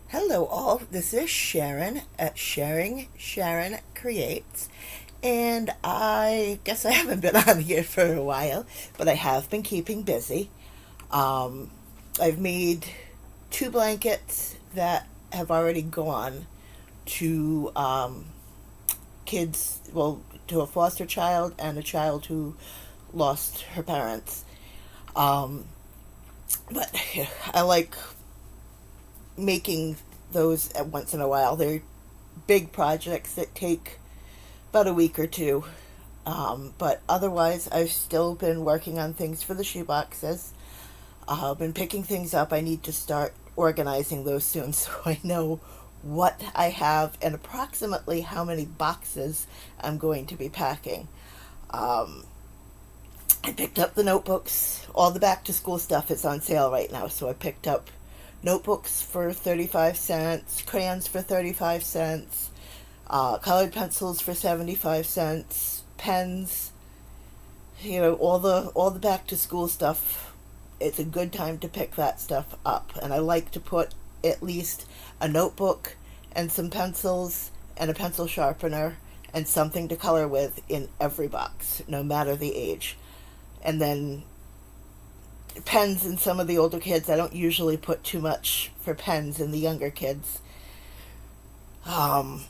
Hello, all. This is Sharon at Sharing Sharon Creates. And I guess I haven't been on here for a while, but I have been keeping busy. Um, I've made two blankets that have already gone to kids, well, to a foster child and a child who lost her parents. Um, but I like making those at once in a while. They're big projects that take about a week or two. But otherwise, I've still been working on things for the shoe boxes. I've been picking things up. I need to start organizing those soon so I know what I have and approximately how many boxes I'm going to be packing. Um, I picked up the notebooks. All the back to school stuff is on sale right now, so I picked up notebooks for 35 cents, crayons for 35 cents, colored pencils for 75 cents, pens, all the back to school stuff. It's a good time to pick that stuff up, and I like to put at least a notebook and some pencils and a pencil sharpener and something to color with in every box, no matter the age. And then pens in some of the older kids. I don't usually put too much for pens in the younger kids. Um,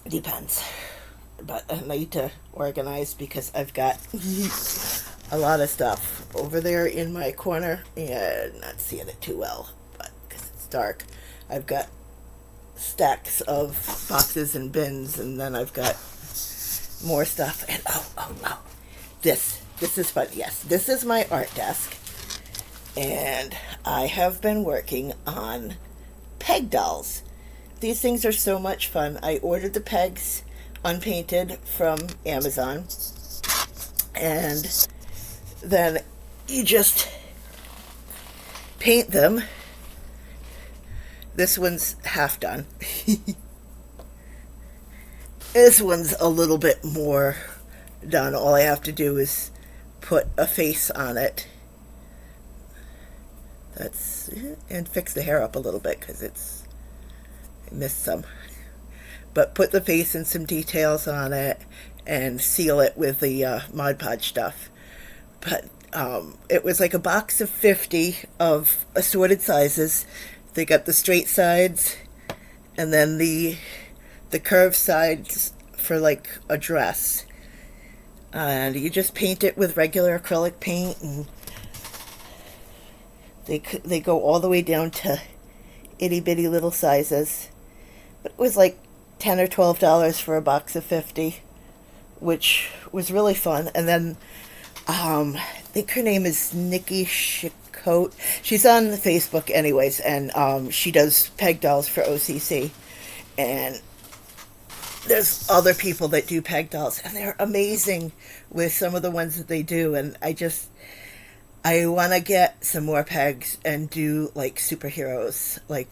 Depends. But I need to organize because I've got a lot of stuff over there in my corner and not seeing it too well, but because it's dark. I've got stacks of boxes and bins, and then I've got more stuff. And oh, this is fun. Yes, this is my art desk, and I have been working on peg dolls. These things are so much fun. I ordered the pegs unpainted from Amazon, and then you just paint them. This one's half done. This one's a little bit more done. All I have to do is put a face on it. That's and fix the hair up a little bit because I missed some. But put the face and some details on it and seal it with the Mod Podge stuff. But it was like a box of 50 of assorted sizes. They got the straight sides and then the curved sides for like a dress. And you just paint it with regular acrylic paint, and they go all the way down to itty bitty little sizes. But it was like $10 or $12 for a box of 50, which was really fun. And then I think her name is Nikki Chicote. She's on Facebook anyways, and she does peg dolls for OCC. And there's other people that do peg dolls, and they're amazing with some of the ones that they do. And I want to get some more pegs and do like superheroes, like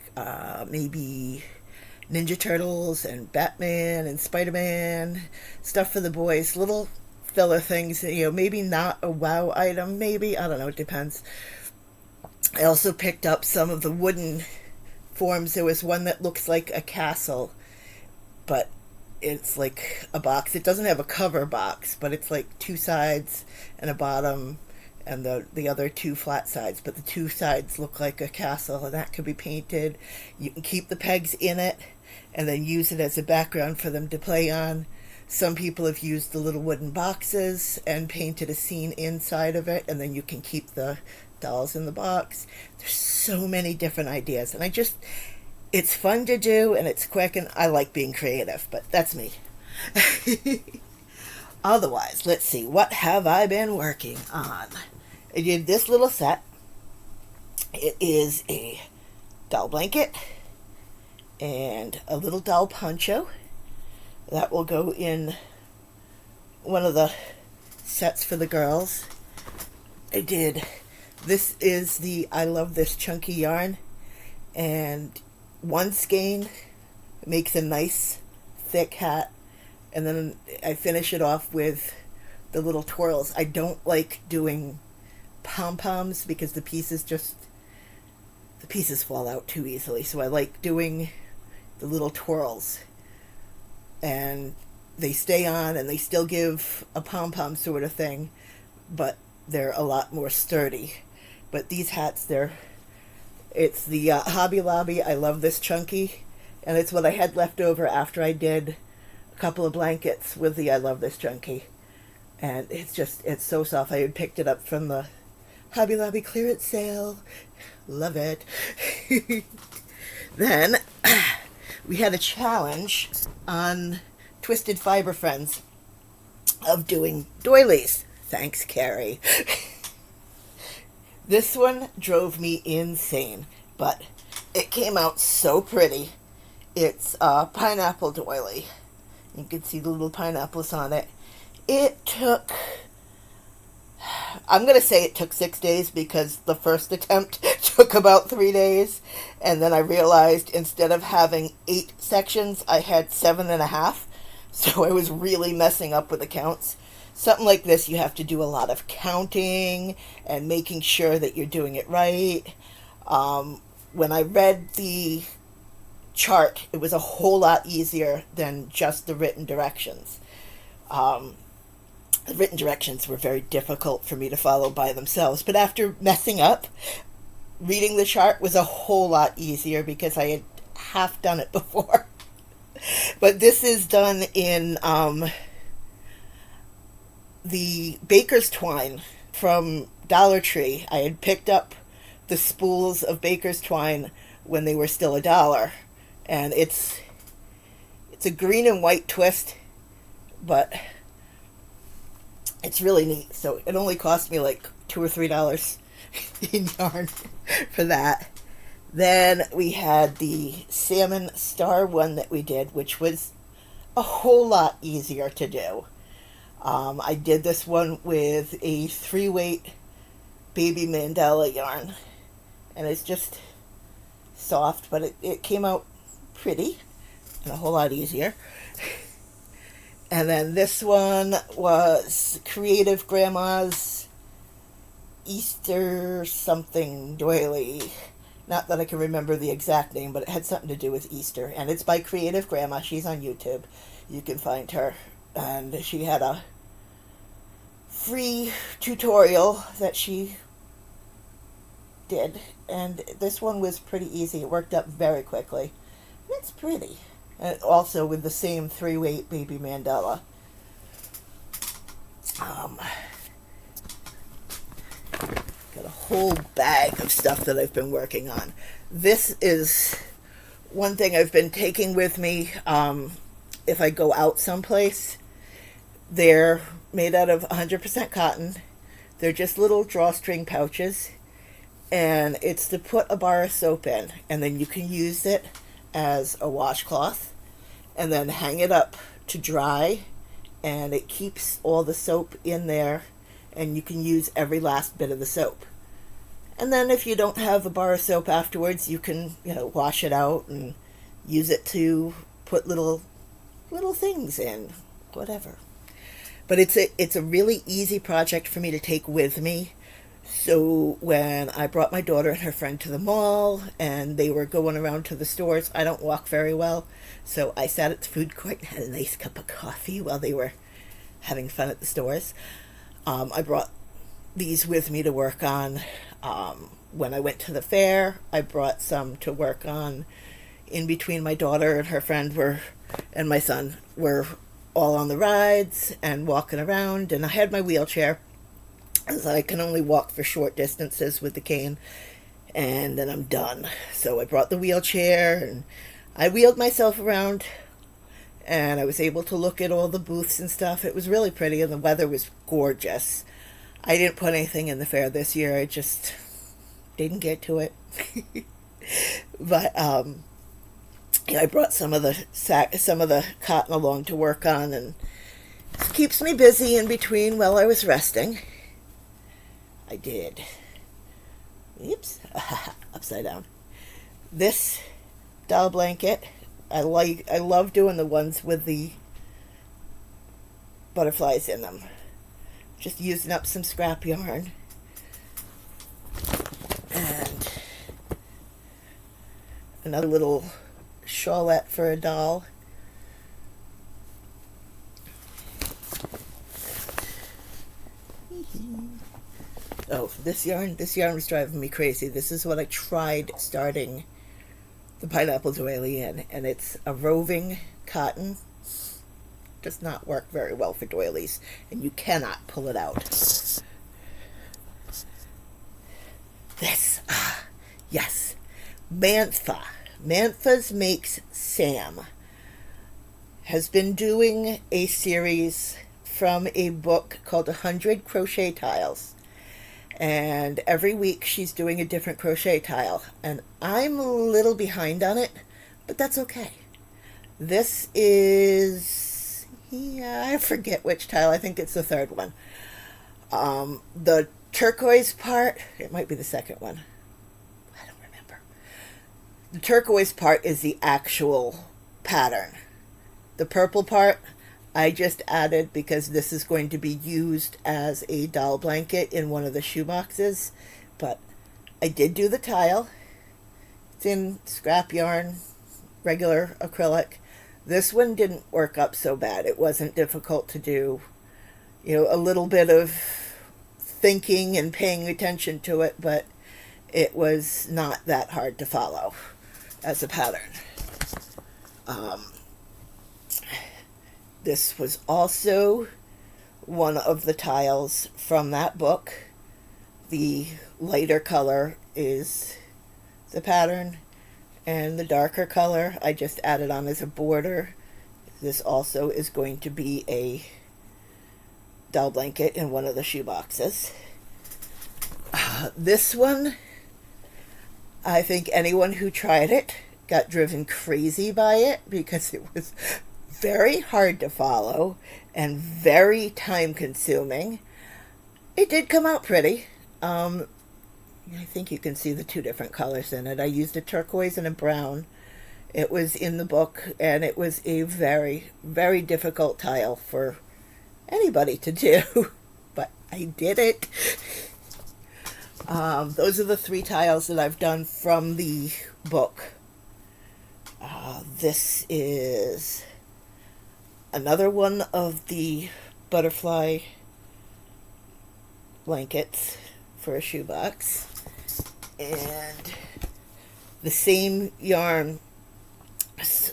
maybe Ninja Turtles and Batman and Spider-Man, stuff for the boys, little filler things, maybe not a wow item, maybe, I don't know, it depends. I also picked up some of the wooden forms. There was one that looks like a castle, but it's like a box. It doesn't have a cover box, but it's like two sides and a bottom and the other two flat sides, but the two sides look like a castle, and that could be painted. You can keep the pegs in it and then use it as a background for them to play on. Some people have used the little wooden boxes and painted a scene inside of it, and then you can keep the dolls in the box. There's so many different ideas, and it's fun to do, and it's quick, and I like being creative, but that's me. Otherwise, let's see, what have I been working on? I did this little set. It is a doll blanket and a little doll poncho that will go in one of the sets for the girls. This is the I Love This Chunky yarn, and one skein makes a nice thick hat, and then I finish it off with the little twirls. I don't like doing pom-poms because the pieces just the pieces fall out too easily. So I like doing the little twirls, and they stay on and they still give a pom-pom sort of thing, but they're a lot more sturdy. But these hats, it's the Hobby Lobby I Love This Chunky, and it's what I had left over after I did a couple of blankets with the I Love This Chunky. And it's so soft. I had picked it up from the Hobby Lobby clearance sale. Love it. Then we had a challenge on Twisted Fiber Friends of doing doilies. Thanks, Carrie. This one drove me insane, but it came out so pretty. It's a Pineapple Doily. You can see the little pineapples on it. I'm going to say it took 6 days because the first attempt took about 3 days. And then I realized instead of having 8 sections, I had 7.5. So I was really messing up with the counts. Something like this, you have to do a lot of counting and making sure that you're doing it right. When I read the chart, it was a whole lot easier than just the written directions. The written directions were very difficult for me to follow by themselves, but after messing up, reading the chart was a whole lot easier because I had half done it before. But this is done in the baker's twine from Dollar Tree. I had picked up the spools of baker's twine when they were still $1, and it's a green and white twist, but it's really neat. So it only cost me like $2 or $3 in yarn for that. Then we had the Salmon Star one that we did, which was a whole lot easier to do. I did this one with a 3-weight baby mandala yarn, and it's just soft, but it came out pretty and a whole lot easier. And then this one was Creative Grandma's Easter something doily. Not that I can remember the exact name, but it had something to do with Easter. And it's by Creative Grandma. She's on YouTube. You can find her. And she had a free tutorial that she did. And this one was pretty easy. It worked up very quickly. It's pretty. And also with the same 3-weight baby mandala. Got a whole bag of stuff that I've been working on. This is one thing I've been taking with me if I go out someplace. They're made out of 100% cotton. They're just little drawstring pouches. And it's to put a bar of soap in. And then you can use it as a washcloth and then hang it up to dry, and it keeps all the soap in there, and you can use every last bit of the soap. And then if you don't have a bar of soap afterwards, you can wash it out and use it to put little things in, whatever. But it's a really easy project for me to take with me. So when I brought my daughter and her friend to the mall and they were going around to the stores, I don't walk very well, so I sat at the food court and had a nice cup of coffee while they were having fun at the stores. I brought these with me to work on. When I went to the fair, I brought some to work on in between my daughter and her friend and my son were all on the rides and walking around, and I had my wheelchair. As I can only walk for short distances with the cane, and then I'm done. So I brought the wheelchair, and I wheeled myself around, and I was able to look at all the booths and stuff. It was really pretty, and the weather was gorgeous. I didn't put anything in the fair this year. I just didn't get to it. But I brought some of the cotton along to work on, and it keeps me busy in between while I was resting. I did. Oops. Upside down. This doll blanket, I love doing the ones with the butterflies in them. Just using up some scrap yarn. And Another little shawlette for a doll. Oh, this yarn was driving me crazy. This is what I tried starting the Pineapple Doily in, and it's a roving cotton. Does not work very well for doilies, and you cannot pull it out. This, yes, Mantha's Makes Sam has been doing a series from a book called 100 Crochet Tiles. And every week she's doing a different crochet tile. And I'm a little behind on it, but that's okay. This is, I forget which tile. I think it's the third one. The turquoise part, it might be the second one. I don't remember. The turquoise part is the actual pattern. The purple part, I just added because this is going to be used as a doll blanket in one of the shoe boxes. But I did do the tile. It's in scrap yarn, regular acrylic. This one didn't work up so bad. It wasn't difficult to do. You know, a little bit of thinking and paying attention to it, but it was not that hard to follow as a pattern. This was also one of the tiles from that book. The lighter color is the pattern, and the darker color I just added on as a border. This also is going to be a doll blanket in one of the shoe boxes. This one, I think anyone who tried it got driven crazy by it because it was very hard to follow and very time consuming. It did come out pretty. I think you can see the two different colors in it. I used a turquoise and a brown. It was in the book, and it was a very, very difficult tile for anybody to do, but I did it. Those are the 3 tiles that I've done from the book. This is another one of the butterfly blankets for a shoebox, and the same yarn,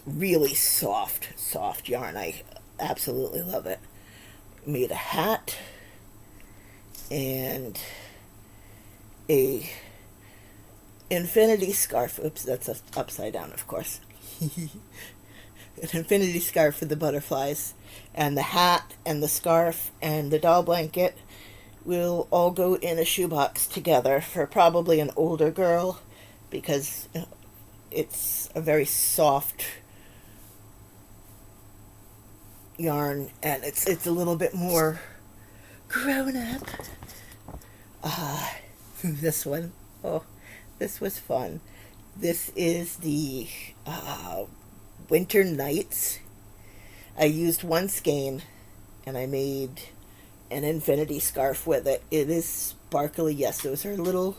really soft yarn. I absolutely love it. Made a hat and a infinity scarf. Oops, that's upside down, of course. An infinity scarf for the butterflies, and the hat and the scarf and the doll blanket will all go in a shoebox together for probably an older girl, because it's a very soft yarn and it's a little bit more grown up. This one, oh, this was fun. This is the Winter Nights. I used one skein and I made an infinity scarf with it. It is sparkly. Yes, those are little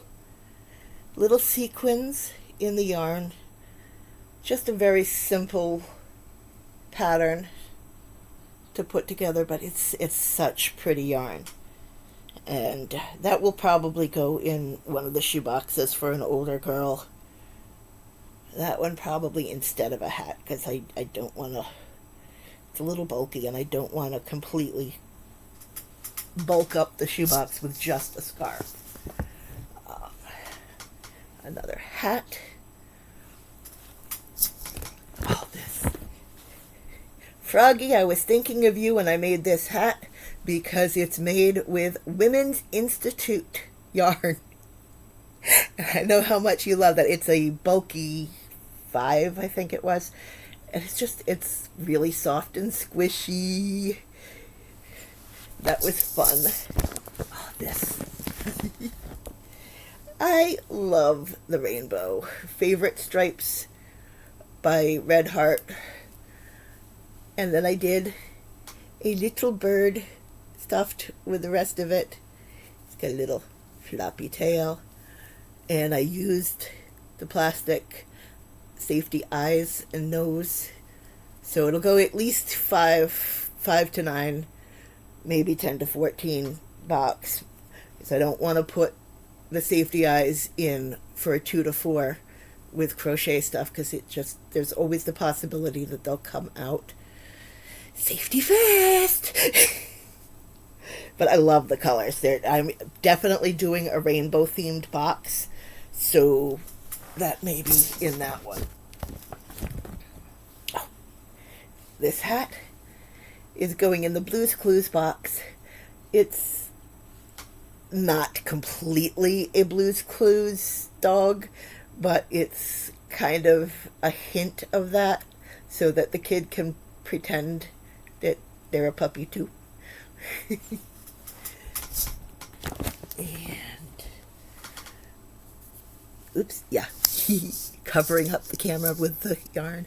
sequins in the yarn. Just a very simple pattern to put together, but it's such pretty yarn. And that will probably go in one of the shoe boxes for an older girl. That one probably instead of a hat, because I don't want to, it's a little bulky and I don't want to completely bulk up the shoebox with just a scarf. Another hat. Oh, this. Froggy, I was thinking of you when I made this hat because it's made with Women's Institute yarn. And I know how much you love that. It's a bulky 5, I think it was. And it's really soft and squishy. That was fun. Oh, this. I love the rainbow. Favorite stripes by Red Heart. And then I did a little bird stuffed with the rest of it. It's got a little floppy tail. And I used the plastic safety eyes and nose. So it'll go at least 5 to 9, maybe 10 to 14 box. Because I don't want to put the safety eyes in for a 2 to 4 with crochet stuff, because there's always the possibility that they'll come out. Safety first! But I love the colors. I'm definitely doing a rainbow themed box, so that may be in that one. Oh, this hat is going in the Blue's Clues box. It's not completely a Blue's Clues dog, but it's kind of a hint of that, so that the kid can pretend that they're a puppy too. And oops, yeah. Covering up the camera with the yarn.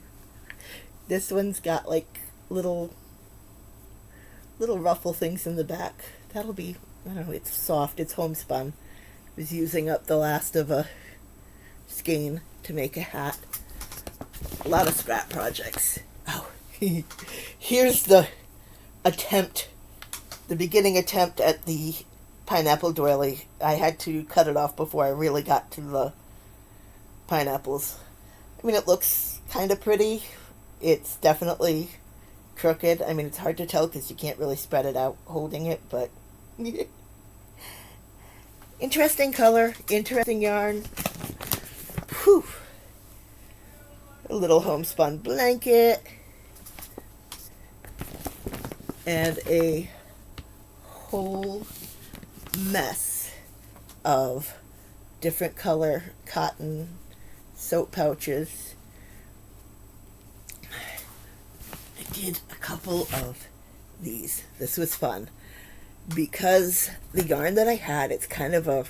This one's got like little ruffle things in the back. That'll be, I don't know, it's soft, it's homespun. I was using up the last of a skein to make a hat. A lot of scrap projects. Oh, here's the beginning attempt at the Pineapple Doily. I had to cut it off before I really got to the pineapples. I mean, it looks kind of pretty. It's definitely crooked. I mean, it's hard to tell because you can't really spread it out holding it, but interesting color, interesting yarn. Whew. A little homespun blanket and a whole mess of different color cotton soap pouches. I did a couple of these. This was fun because the yarn that I had, it's kind of a,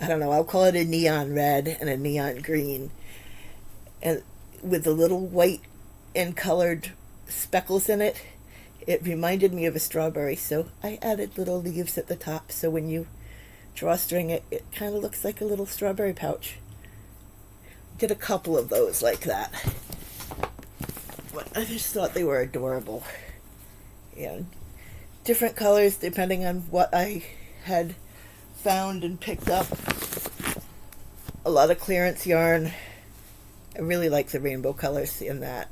I don't know, I'll call it a neon red and a neon green, and with the little white and colored speckles in it. It reminded me of a strawberry, so I added little leaves at the top, so when you drawstring it, it kind of looks like a little strawberry pouch. Did a couple of those like that. But I just thought they were adorable. And different colors depending on what I had found and picked up. A lot of clearance yarn. I really like the rainbow colors in that.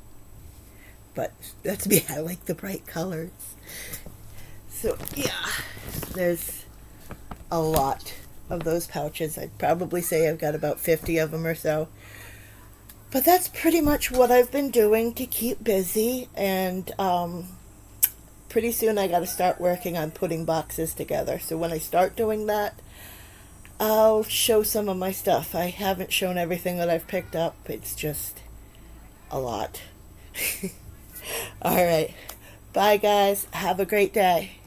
But that's me, I like the bright colors. So yeah, there's a lot of those pouches. I'd probably say I've got about 50 of them or so. But that's pretty much what I've been doing to keep busy, and pretty soon I got to start working on putting boxes together. So when I start doing that, I'll show some of my stuff. I haven't shown everything that I've picked up. It's just a lot. All right. Bye, guys. Have a great day.